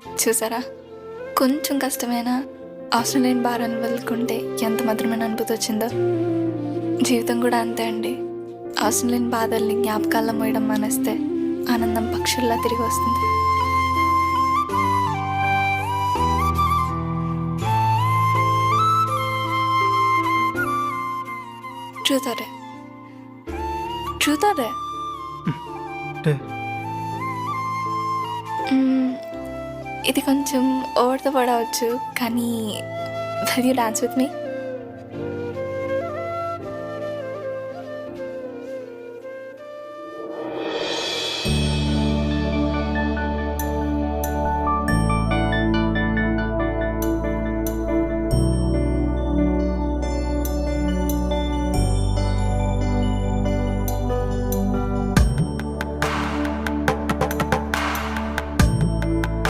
చూసారా, కొంచెం కష్టమైనా అవసరం లేని భారాన్ని వదులుకుంటే ఎంత మధురమైన అనుభూతి వచ్చిందో. జీవితం కూడా అంతే అండి. అవసరం లేని బాధల్ని జ్ఞాపకాల్లో మోయడం మానేస్తే ఆనందం పక్షుల్లా తిరిగి వస్తుంది. Truth or dare? Truth or dare? ఇది కొంచెం ఓవర్తో పడవచ్చు, కానీ will you dance with me?